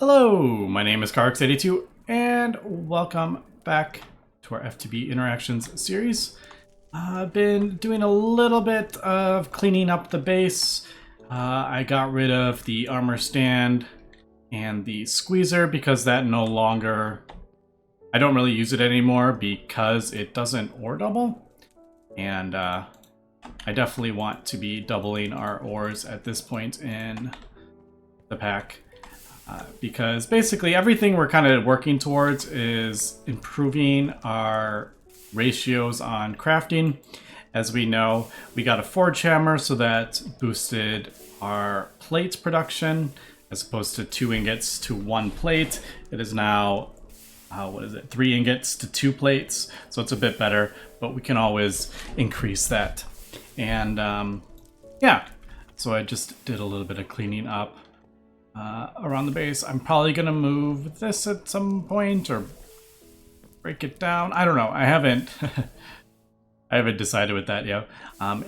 Hello, my name is Carx82, and welcome back to our FTB Interactions series. I've been doing a little bit of cleaning up the base. I got rid of the armor stand and the squeezer because that no longer... I don't really use it anymore because it doesn't ore double. And I definitely want to be doubling our ores at this point in the pack. Because basically everything we're kind of working towards is improving our ratios on crafting. As we know, we got a forge hammer, so that boosted our plate production. As opposed to 2 ingots to 1 plate, it is now, 3 ingots to 2 plates. So it's a bit better, but we can always increase that. And yeah, so I just did a little bit of cleaning up around the base. I'm probably gonna move this at some point or break it down. I don't know. I haven't I haven't decided with that yet.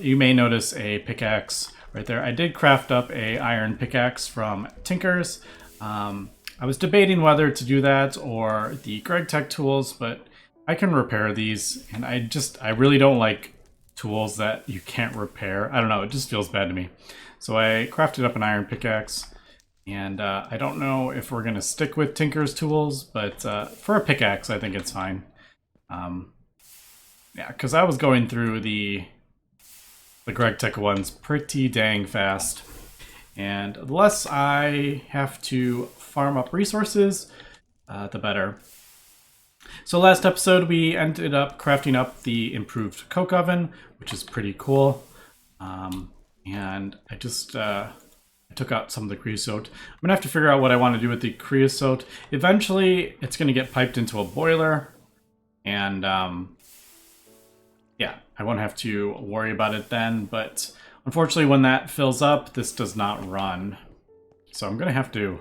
You may notice a pickaxe right there. I did craft up a iron pickaxe from Tinker's. I was debating whether to do that or the Gregtech tools, but I can repair these, and I really don't like tools that you can't repair. I don't know, it just feels bad to me. So I crafted up an iron pickaxe. And I don't know if we're going to stick with Tinker's tools, but for a pickaxe, I think it's fine. Yeah, because I was going through the Gregtech ones pretty dang fast. And the less I have to farm up resources, the better. So last episode, we ended up crafting up the improved coke oven, which is pretty cool. And I just... took out some of the creosote. I'm gonna have to figure out what I want to do with the creosote. Eventually, it's gonna get piped into a boiler, and yeah, I won't have to worry about it then. But unfortunately, when that fills up, this does not run. So I'm gonna have to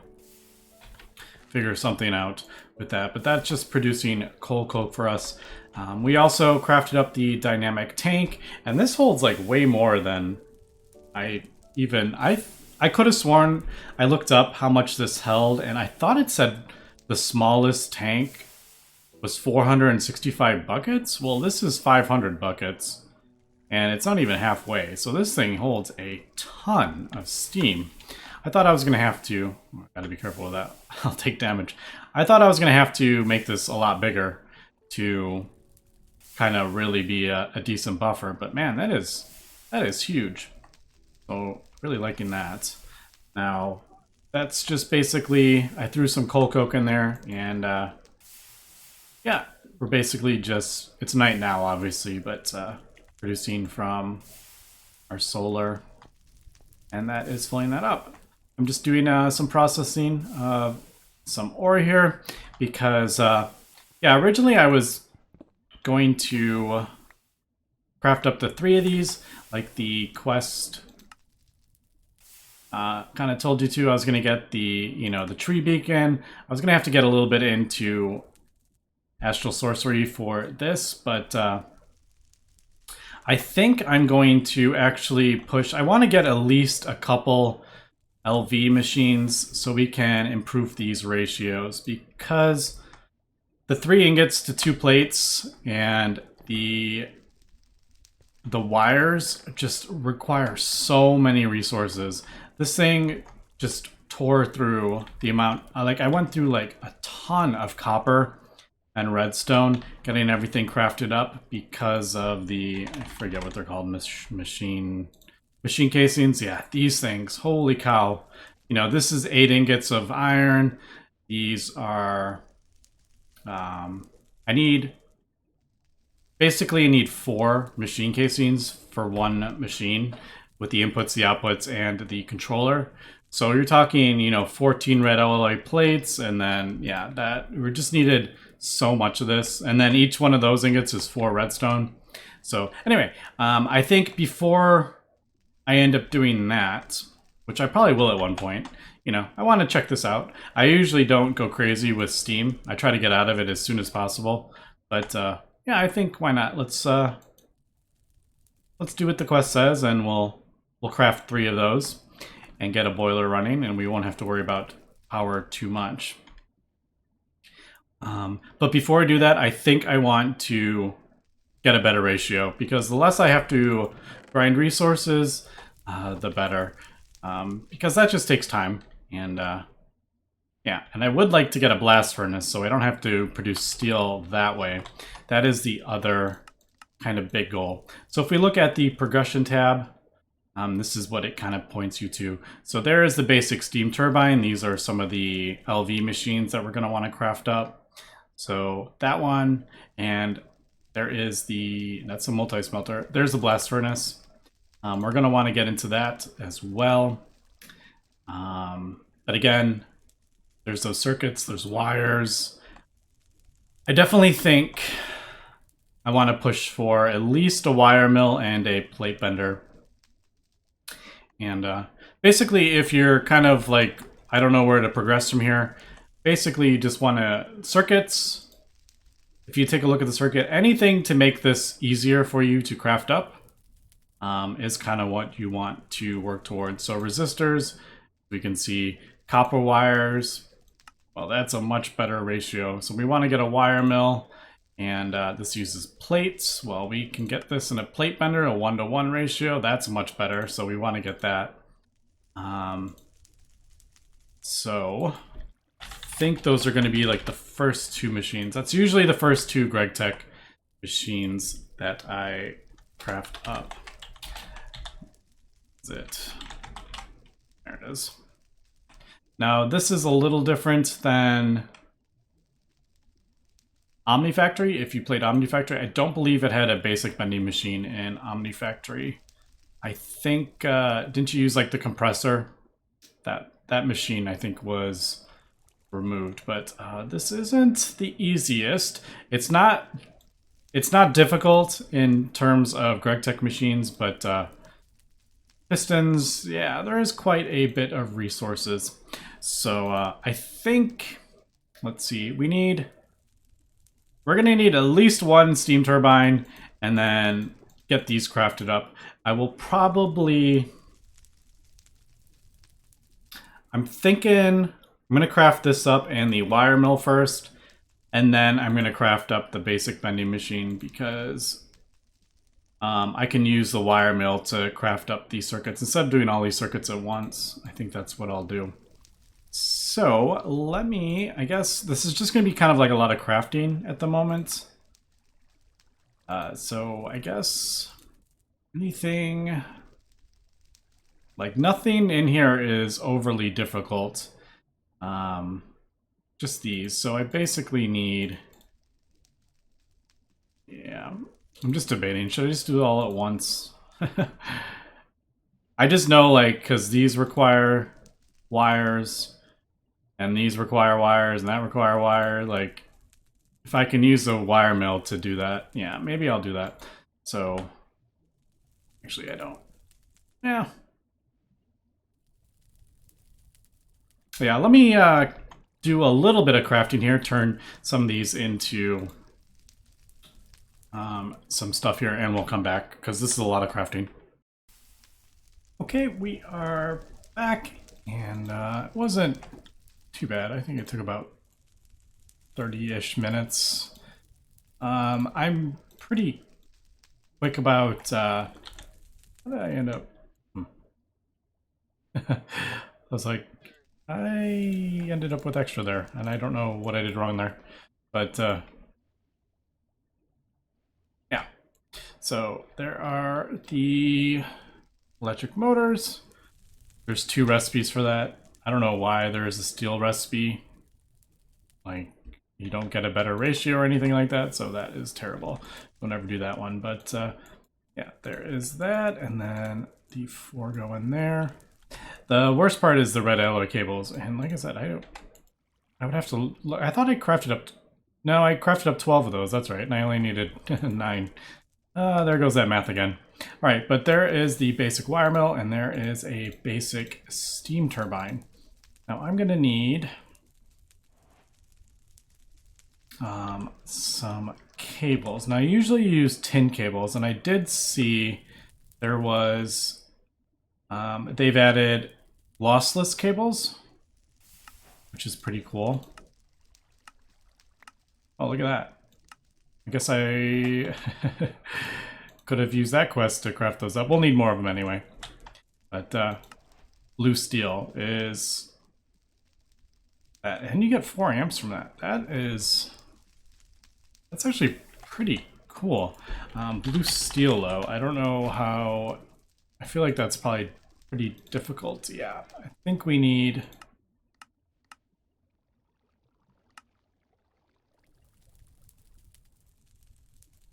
figure something out with that. But that's just producing coal coke for us. We also crafted up the dynamic tank, and this holds like way more than I could have sworn I looked up how much this held, and I thought it said the smallest tank was 465 buckets. Well, this is 500 buckets, and it's not even halfway. So this thing holds a ton of steam. I thought I was going to have to... Gotta be careful with that. I'll take damage. I thought I was going to have to make this a lot bigger to kind of really be a decent buffer. But man, that is huge. So... really liking that. Now, that's just basically, I threw some coal coke in there, and yeah, we're basically just, it's night now obviously, but producing from our solar, and that is filling that up. I'm just doing some processing of some ore here, because yeah, originally I was going to craft up to 3 of these, like the quest kind of told you to. I was going to get the, the tree beacon. I was going to have to get a little bit into astral sorcery for this, but I think I'm going to actually push... I want to get at least a couple LV machines so we can improve these ratios, because the 3 ingots to 2 plates and the wires just require so many resources. This thing just tore through the amount, like I went through like a ton of copper and redstone getting everything crafted up because of the, I forget what they're called, machine casings. Yeah, these things, holy cow. This is 8 ingots of iron. These are, I need 4 machine casings for 1 machine, with the inputs, the outputs, and the controller. So you're talking, 14 red alloy plates, and then, yeah, we just needed so much of this. And then each one of those ingots is 4 redstone. So anyway, I think before I end up doing that, which I probably will at one point, I want to check this out. I usually don't go crazy with Steam. I try to get out of it as soon as possible. But yeah, I think why not? Let's do what the quest says, and we'll craft 3 of those and get a boiler running, and we won't have to worry about power too much. But before I do that, I think I want to get a better ratio, because the less I have to grind resources, the better. Because that just takes time. And yeah, and I would like to get a blast furnace so I don't have to produce steel that way. That is the other kind of big goal. So if we look at the progression tab, this is what it kind of points you to. So there is the basic steam turbine. These are some of the LV machines that we're going to want to craft up. So that one, and there is that's a multi-smelter. There's the blast furnace. We're going to want to get into that as well. But again, there's those circuits, there's wires. I definitely think I want to push for at least a wire mill and a plate bender. And basically, if you're kind of like, I don't know where to progress from here, basically you just want to circuits. If you take a look at the circuit, anything to make this easier for you to craft up is kind of what you want to work towards. So resistors, we can see copper wires. Well, that's a much better ratio. So we want to get a wire mill, and this uses plates. Well, we can get this in a plate bender, a 1-to-1 ratio. That's much better. So we want to get that. So I think those are going to be like the first two machines. That's usually the first two Gregtech machines that I craft up. That's it. There it is. Now, this is a little different than OmniFactory. If you played OmniFactory, I don't believe it had a basic bending machine in OmniFactory. I think, didn't you use like the compressor? That machine, I think, was removed. But this isn't the easiest. It's not difficult in terms of Gregtech machines, but pistons, yeah, there is quite a bit of resources. So I think, let's see, we're gonna need at least one steam turbine and then get these crafted up. I will probably, I'm thinking I'm gonna craft this up and the wire mill first, and then I'm gonna craft up the basic bending machine, because I can use the wire mill to craft up these circuits instead of doing all these circuits at once. I think that's what I'll do. So I guess this is just going to be kind of like a lot of crafting at the moment. So I guess anything, like nothing in here is overly difficult. Just these. So I basically need, yeah, I'm just debating. Should I just do it all at once? I just know, like, because these require wires, and these require wires, and that require wire. Like, if I can use the wire mill to do that, yeah, maybe I'll do that. So, actually, I don't. Yeah. Yeah, let me do a little bit of crafting here, turn some of these into some stuff here, and we'll come back, because this is a lot of crafting. Okay, we are back, and it wasn't too bad. I think it took about 30-ish minutes. I'm pretty quick about, how did I end up? I was like, I ended up with extra there, and I don't know what I did wrong there, but yeah. So there are the electric motors. There's 2 recipes for that. I don't know why there is a steel recipe. Like, you don't get a better ratio or anything like that, so that is terrible. Don't ever do that one. But yeah, there is that, and then the 4 go in there. The worst part is the red alloy cables, and like I said, I would have to look. I thought I crafted up. No, I crafted up 12 of those. That's right, and I only needed 9. There goes that math again. All right, but there is the basic wire mill, and there is a basic steam turbine. Now I'm going to need some cables. Now I usually use tin cables, and I did see there was, they've added lossless cables. which is pretty cool. Oh, look at that. I guess I could have used that quest to craft those up. We'll need more of them anyway. But blue steel is that, and you get 4 amps from that. That's actually pretty cool. Blue steel though, I don't know how. I feel like that's probably pretty difficult. Yeah, I think we need.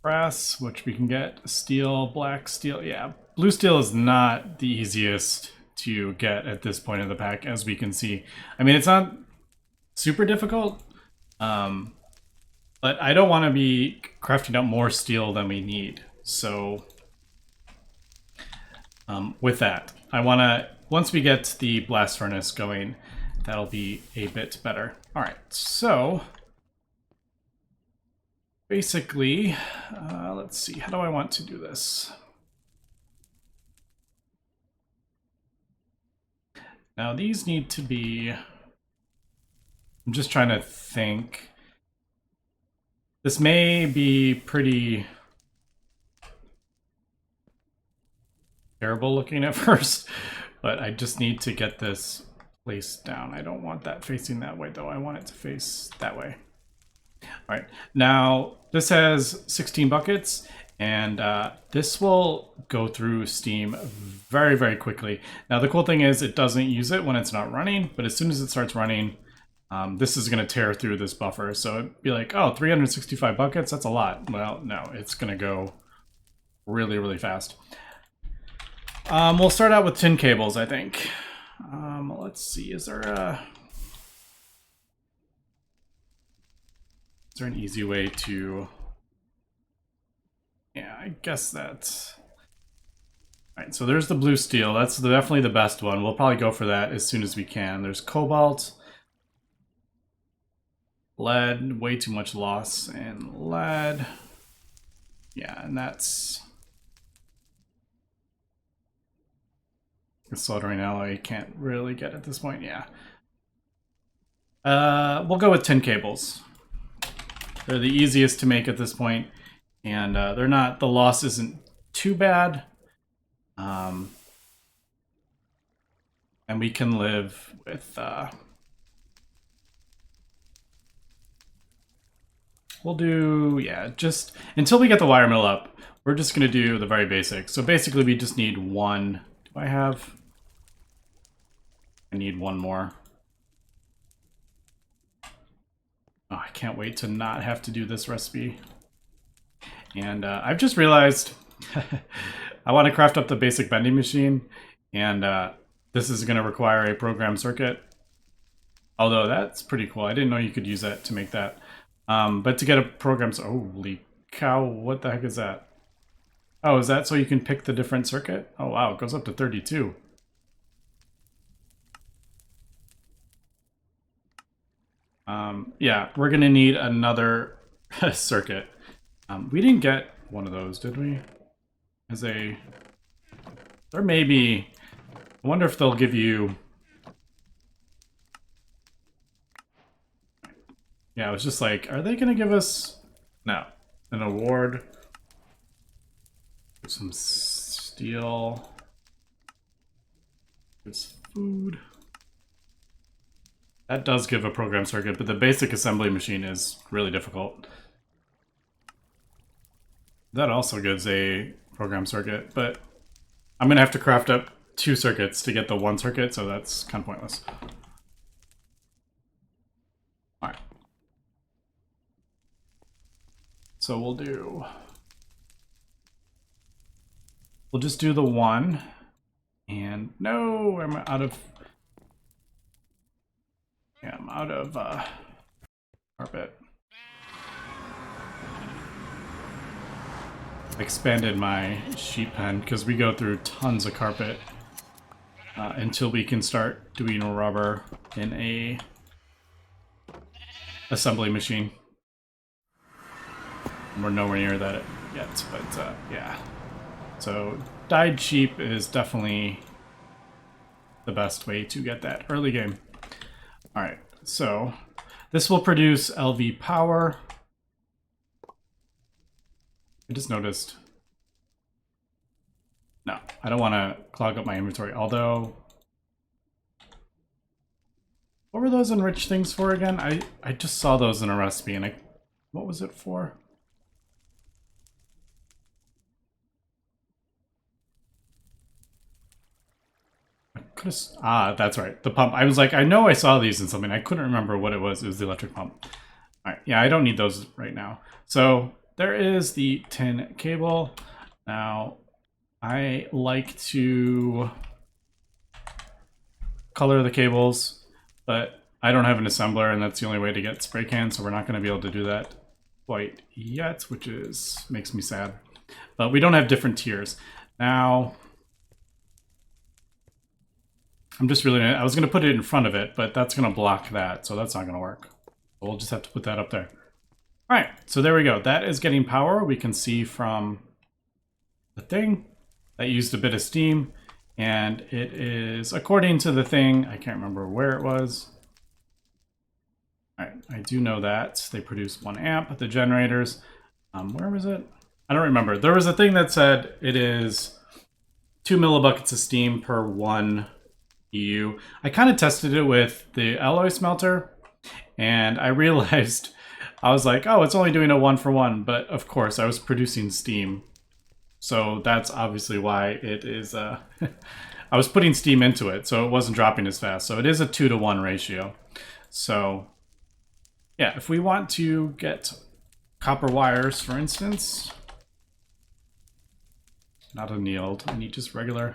Brass, which we can get. Steel, black steel. Yeah, blue steel is not the easiest to get at this point of the pack, as we can see. I mean, it's not super difficult, but I don't want to be crafting out more steel than we need. So with that, I want to, once we get the blast furnace going, that'll be a bit better. All right, so basically, let's see, how do I want to do this? Now these need to be, I'm just trying to think. This may be pretty terrible looking at first, but I just need to get this placed down. I don't want that facing that way though. I want it to face that way. All right, now this has 16 buckets, and this will go through Steam very, very quickly. Now the cool thing is it doesn't use it when it's not running, but as soon as it starts running, this is going to tear through this buffer. So it'd be like, oh, 365 buckets, that's a lot. Well, no, it's going to go really, really fast. We'll start out with tin cables, I think. Let's see, is there an easy way to, yeah, I guess that's, all right, so there's the blue steel. That's definitely the best one. We'll probably go for that as soon as we can. There's cobalt, lead, way too much loss in lead. Yeah, and that's the soldering alloy can't really get at this point, yeah. We'll go with tin cables. They're the easiest to make at this point, and they're not, the loss isn't too bad. And we can live with, we'll do, yeah, just until we get the wire mill up, we're just gonna do the very basics. So basically we just need one, do I have, I need one more. Oh, I can't wait to not have to do this recipe. And I've just realized I want to craft up the basic bending machine, and this is going to require a program circuit. Although that's pretty cool. I didn't know you could use that to make that. But to get a program, holy cow, what the heck is that? Oh, is that so you can pick the different circuit? Oh wow, it goes up to 32. Yeah, we're gonna need another circuit. We didn't get one of those, did we? As a, there may be, I wonder if they'll give you, yeah, I was just like, are they gonna give us, no, an award, some steel, there's food. That does give a program circuit, but the basic assembly machine is really difficult. That also gives a program circuit, but I'm gonna have to craft up 2 circuits to get the 1 circuit, so that's kind of pointless. All right. So we'll just do the 1, and no, I'm out of, yeah, I'm out of carpet. Expanded my sheet pen because we go through tons of carpet until we can start doing rubber in a assembly machine. We're nowhere near that yet, but yeah. So dyed sheep is definitely the best way to get that early game. All right, so this will produce LV power. I just noticed. No, I don't want to clog up my inventory, although... What were those enriched things for again? I just saw those in a recipe, and what was it for? That's right, the pump. I was like, I know I saw these in something. I couldn't remember what it was. It was the electric pump. All right, yeah, I don't need those right now. So there is the tin cable. Now, I like to color the cables, but I don't have an assembler, and that's the only way to get spray cans, so we're not going to be able to do that quite yet, which makes me sad. But we don't have different tiers. Now, I was going to put it in front of it, but that's going to block that, so that's not going to work. We'll just have to put that up there. All right, so there we go. That is getting power. We can see from the thing that used a bit of steam, and it is, according to the thing, I can't remember where it was. All right, I do know that they produce 1 amp, the generators. Where was it? I don't remember. There was a thing that said it is 2 millibuckets of steam per 1 EU. I kind of tested it with the alloy smelter, and I realized, I was like, oh, it's only doing a 1-for-1, but of course I was producing steam. So that's obviously why it is, I was putting steam into it, so it wasn't dropping as fast. So it is a 2-to-1 ratio. So yeah, if we want to get copper wires, for instance, not annealed, I need just regular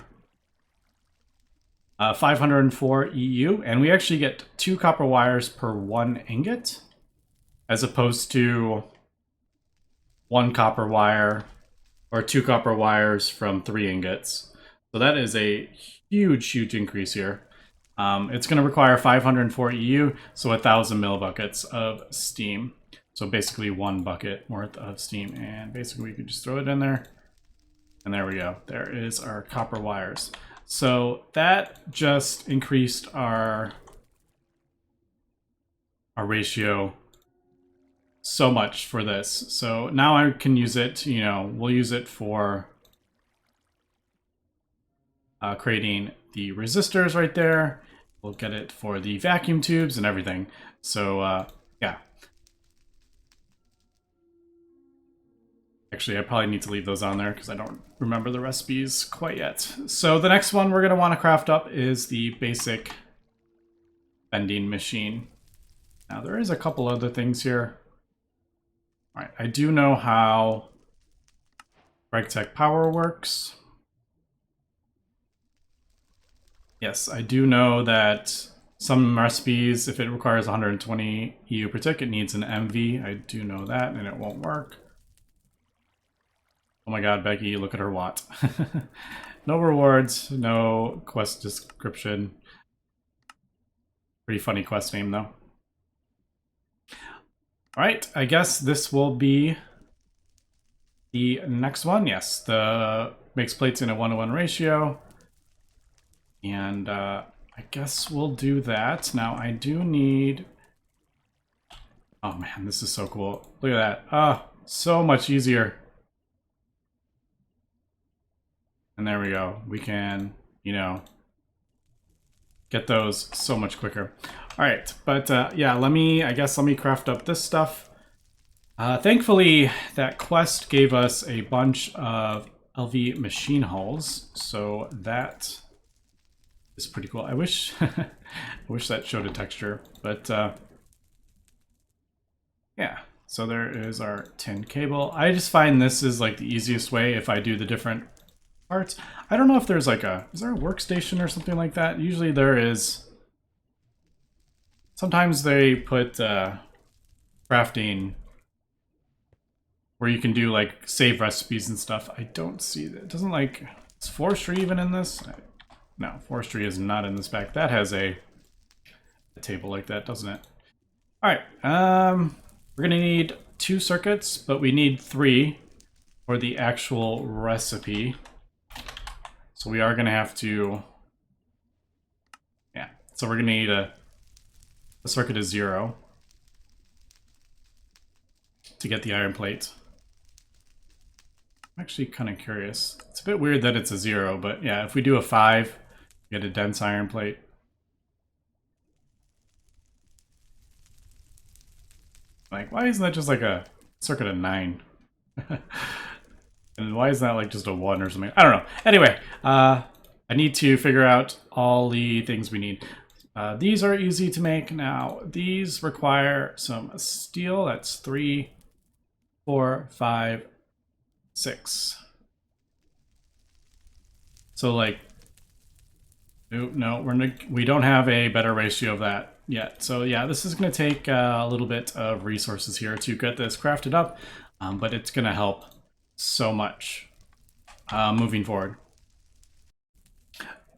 504 EU, and we actually get 2 copper wires per 1 ingot, as opposed to 1 copper wire or 2 copper wires from 3 ingots. So that is a huge, huge increase here. It's going to require 504 EU, so 1,000 millibuckets of steam. So basically 1 bucket worth of steam, and basically we could just throw it in there, and there we go. There is our copper wires. So that just increased our ratio so much for this. So now I can use it, we'll use it for creating the resistors right there. We'll get it for the vacuum tubes and everything. So yeah. Actually, I probably need to leave those on there because I don't remember the recipes quite yet. So the next one we're going to want to craft up is the basic vending machine. Now there is a couple other things here. All right, I do know how Gregtech power works. Yes, I do know that some recipes, if it requires 120 EU per tick, it needs an MV. I do know that, and it won't work. Oh my god, Becky, look at her watt. No rewards, no quest description. Pretty funny quest name, though. Alright, I guess this will be the next one. Yes, the makes plates in a 1-to-1 ratio. And I guess we'll do that. Now, I do need... Oh man, this is so cool. Look at that. Ah, so much easier. And there we go. We can, get those so much quicker. All right, but yeah, let me craft up this stuff. Thankfully, that quest gave us a bunch of LV machine hulls, so that is pretty cool. I wish, I wish that showed a texture, but yeah. So there is our tin cable. I just find this is like the easiest way if I do the different parts. I don't know if there's like is there a workstation or something like that? Usually there is. Sometimes they put crafting where you can do like save recipes and stuff. I don't see that. It doesn't like, is forestry even in this? No, forestry is not in this pack. That has a table like that, doesn't it? All right, we're gonna need 2 circuits, but we need 3 for the actual recipe. So we are gonna have to, yeah. So we're gonna need the circuit is 0 to get the iron plate. I'm actually kind of curious. It's a bit weird that it's a 0, but yeah, if we do a 5, we get a dense iron plate. Like, why isn't that just like a circuit of 9? And why is that like just a 1 or something? I don't know. Anyway, I need to figure out all the things we need. These are easy to make now. These require some steel. That's 3, 4, 5, 6. So like, no, we don't have a better ratio of that yet. So yeah, this is going to take a little bit of resources here to get this crafted up, but it's going to help so much moving forward.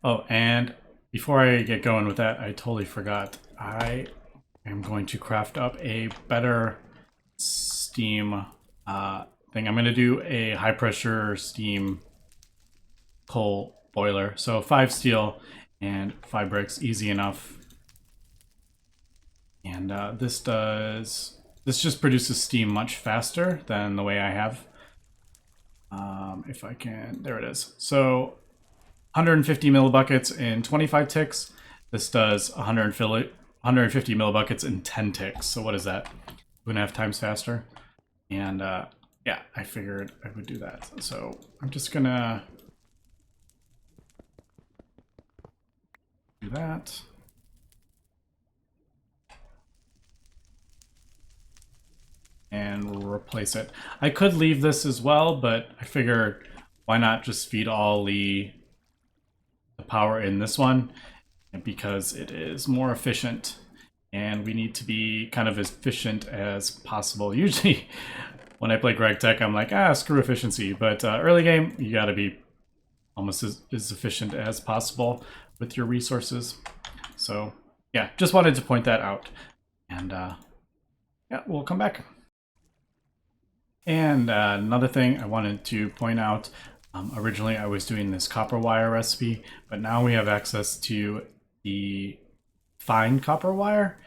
Oh, and before I get going with that, I totally forgot. I am going to craft up a better steam thing. I'm going to do a high pressure steam coal boiler. So 5 steel and 5 bricks, easy enough. And this just produces steam much faster than the way I have. If I can, there it is. So 150 millibuckets in 25 ticks. This does 150 millibuckets in 10 ticks. So what is that? 2.5 times faster. And yeah, I figured I would do that. So I'm just gonna do that. And replace it. I could leave this as well, but I figured why not just feed all the power in this one, because it is more efficient and we need to be kind of as efficient as possible. Usually when I play Gregtech, I'm like, screw efficiency, but early game, you gotta be almost as efficient as possible with your resources. So yeah, just wanted to point that out. And yeah, we'll come back. And another thing I wanted to point out, originally I was doing this copper wire recipe, but now we have access to the fine copper wire.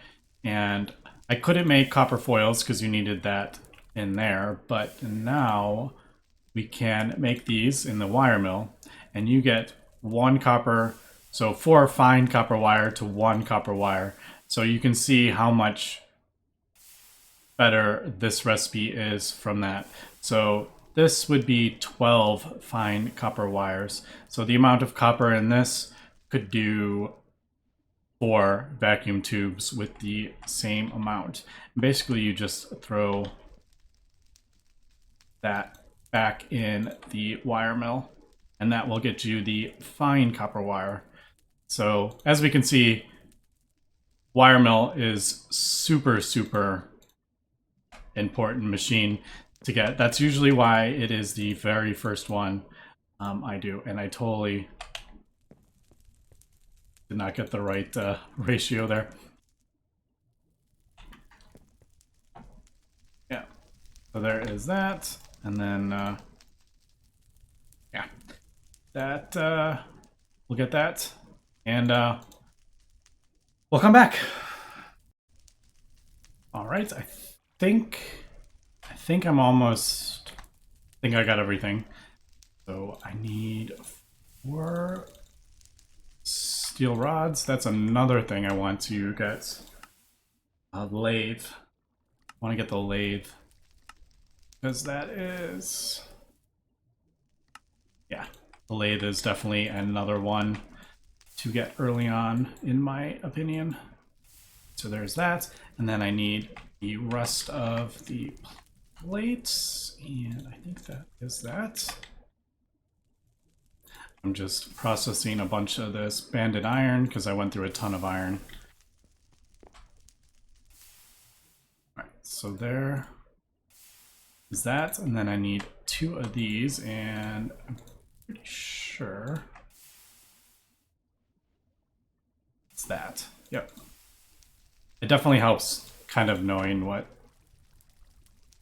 And I couldn't make copper foils because you needed that in there, but now we can make these in the wire mill, and you get 1 copper, so 4 fine copper wire to 1 copper wire. So you can see how much better this recipe is from that. So this would be 12 fine copper wires. So the amount of copper in this could do 4 vacuum tubes with the same amount. Basically, you just throw that back in the wire mill, and that will get you the fine copper wire. So as we can see, wire mill is super important machine to get. That's usually why it is the very first one I do, and I totally did not get the right ratio there. Yeah, so there is that, and then yeah, that we'll get that, and we'll come back. All right, I think I'm almost, I think I got everything. So I need 4 steel rods. That's another thing I want to get. A lathe. I want to get the lathe, because that is, yeah, the lathe is definitely another one to get early on, in my opinion. So there's that, and then I need the rest of the plates, and I think that is that. I'm just processing a bunch of this banded iron because I went through a ton of iron. All right, so there is that, and then I need 2 of these, and I'm pretty sure it's that. Yep. It definitely helps kind of knowing what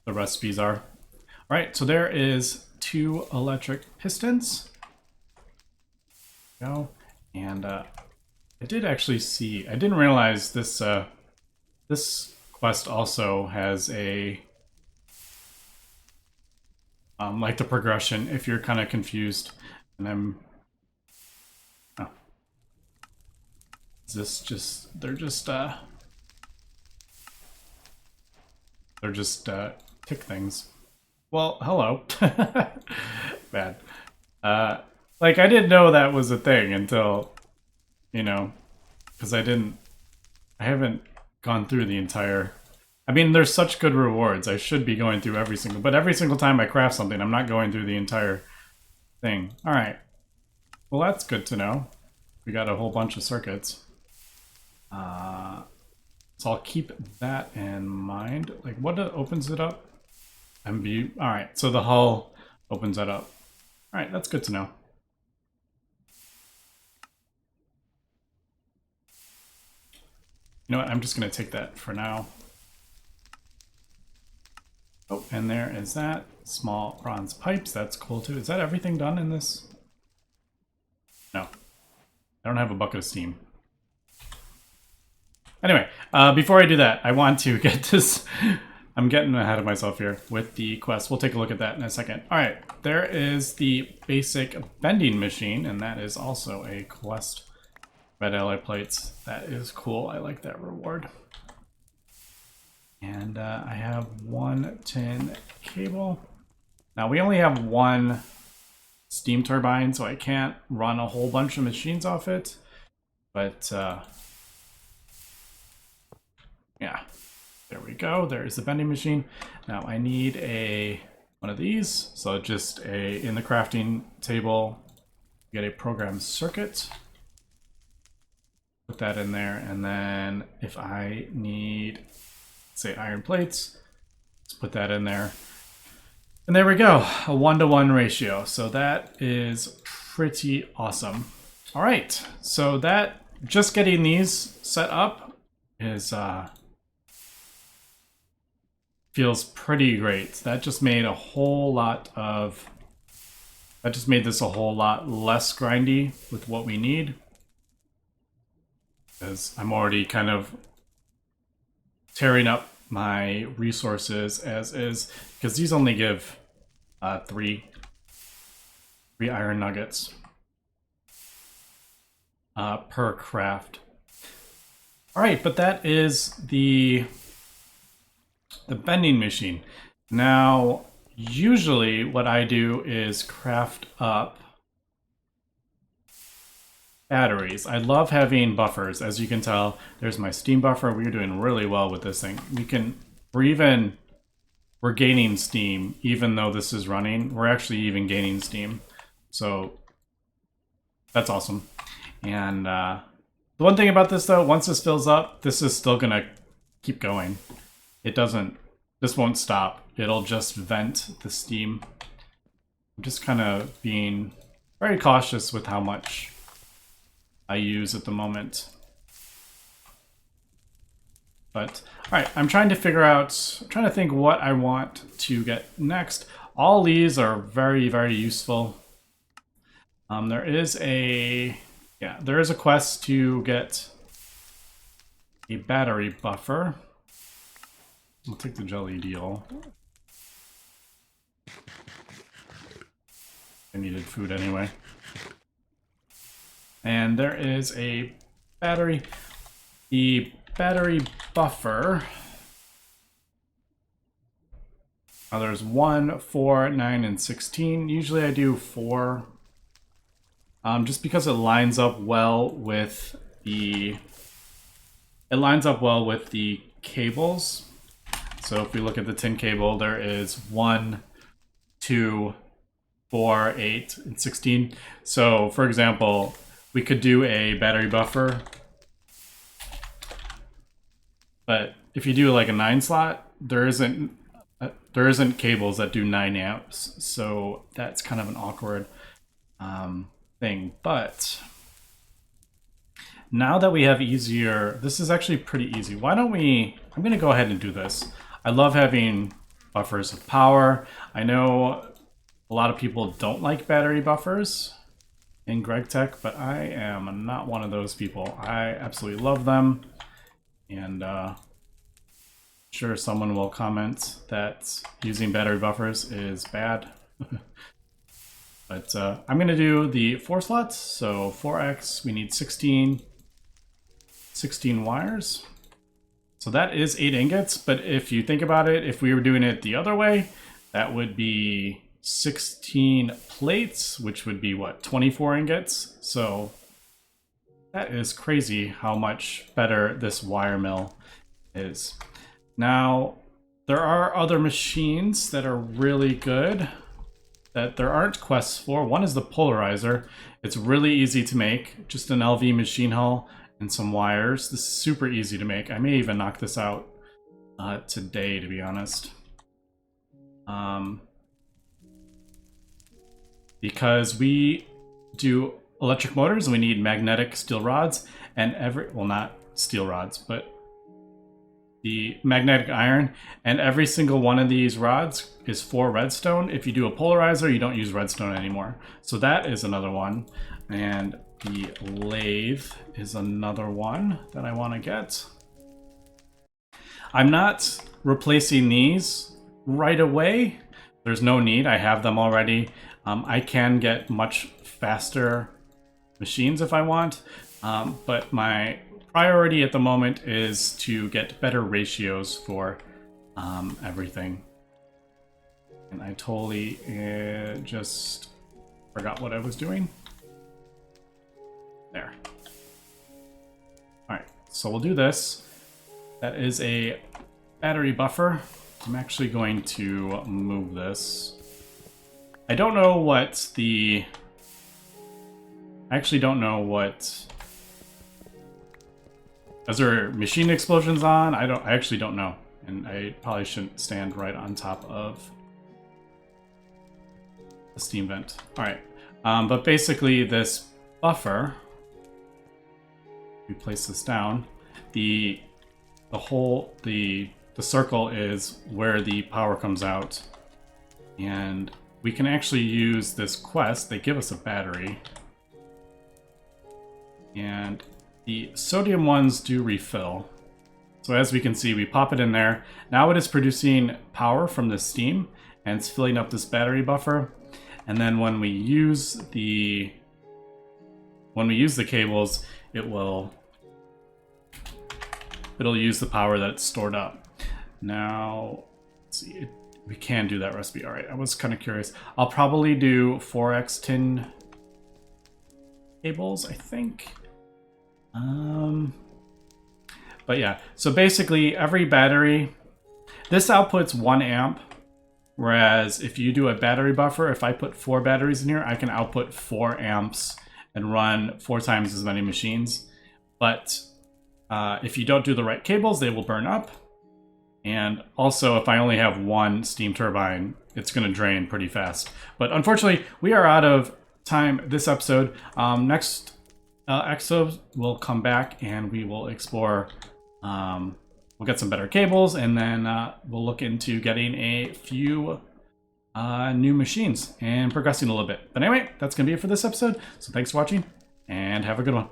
the recipes are. All right, so there is 2 electric pistons. Go. And I did actually see, I didn't realize this This quest also has a like the progression if you're kind of confused. And is this just they're just tick things. Well, hello. Bad. Like I didn't know that was a thing until, you know, because I haven't gone through the entire. I mean, there's such good rewards. I should be going through every single time I craft something, I'm not going through the entire thing. All right. Well, that's good to know. We got a whole bunch of circuits. So I'll keep that in mind. Like, what opens it up? MB. All right. So the hull opens that up. All right. That's good to know. You know what? I'm just going to take that for now. Oh, and there is that. Small bronze pipes. That's cool too. Is that everything done in this? No. I don't have a bucket of steam. Anyway, before I do that, I want to get this. I'm getting ahead of myself here with the quest. We'll take a look at that in a second. All right, there is the basic bending machine, and that is also a quest. Red alloy plates. That is cool. I like that reward. And I have 1 tin cable. Now we only have 1 steam turbine, so I can't run a whole bunch of machines off it. But yeah, there we go. There is the bending machine. Now I need one of these. So just in the crafting table, get a program circuit. Put that in there, and then if I need, say, iron plates, let's put that in there. And there we go, a 1-to-1 ratio. So that is pretty awesome. All right, so that just getting these set up is feels pretty great. That just made a whole lot of, that just made this a whole lot less grindy with what we need. Because I'm already kind of tearing up my resources as is, because these only give 3 iron nuggets per craft. All right, but that is the bending machine. Now, usually what I do is craft up batteries. I love having buffers. As you can tell, there's my steam buffer. We're doing really well with this thing. We're gaining steam even though this is running. We're actually even gaining steam. So that's awesome. And the one thing about this though, once this fills up, this is still gonna keep going. This won't stop. It'll just vent the steam. I'm just kind of being very cautious with how much I use at the moment. But all right, I'm trying to think what I want to get next. All these are very, very useful. There is a quest to get a battery buffer. I'll take the jelly deal. I needed food anyway. And there is a battery. The battery buffer. Now there's 1, 4, 9, and 16. Usually I do 4. Just because it lines up well with the cables. So if we look at the tin cable, there is 1, 2, 4, 8, and 16. So for example, we could do a battery buffer, but if you do like a 9 slot, there isn't cables that do 9 amps, so that's kind of an awkward thing. But now that we have easier, this is actually pretty easy. Why don't I'm gonna go ahead and do this. I love having buffers of power. I know a lot of people don't like battery buffers in Gregtech, but I am not one of those people. I absolutely love them. And Sure, someone will comment that using battery buffers is bad. But I'm going to do the 4 slots. So 4x, we need 16 wires. So that is 8 ingots. But if you think about it, if we were doing it the other way, that would be 16 plates, which would be what, 24 ingots? So that is crazy how much better this wire mill is. Now, there are other machines that are really good that there aren't quests for. One is the polarizer. It's really easy to make, just an LV machine hull and some wires. This is super easy to make. I may even knock this out today, to be honest. Because we do electric motors and we need magnetic steel rods, and well, not steel rods, but the magnetic iron, and every single one of these rods is for redstone. If you do a polarizer, you don't use redstone anymore. So that is another one. And the lathe is another one that I want to get. I'm not replacing these right away. There's no need. I have them already. I can get much faster machines if I want, but my priority at the moment is to get better ratios for everything. And I totally just forgot what I was doing. There. Alright, so we'll do this. That is a battery buffer. I'm actually going to move this. I don't know what the... I actually don't know what... Is there machine explosions on? I actually don't know. And I probably shouldn't stand right on top of the steam vent. Alright. But basically this buffer, we place this down, the circle is where the power comes out. And we can actually use this quest. They give us a battery. And the sodium ones do refill. So as we can see, we pop it in there. Now it is producing power from the steam, and it's filling up this battery buffer. And then when we use the cables, it'll use the power that's stored up. Now, let's see, we can do that recipe. All right, I was kind of curious. I'll probably do 4x tin cables, I think. But yeah, so basically every battery, this outputs 1 amp, whereas if you do a battery buffer, if I put 4 batteries in here, I can output 4 amps and run 4 times as many machines. But if you don't do the right cables, they will burn up. And also, if I only have 1 steam turbine, it's going to drain pretty fast. But unfortunately, we are out of time this episode. Next episode, we'll come back and we will explore. We'll get some better cables, and then we'll look into getting a few new machines and progressing a little bit. But anyway, that's going to be it for this episode. So thanks for watching, and have a good one.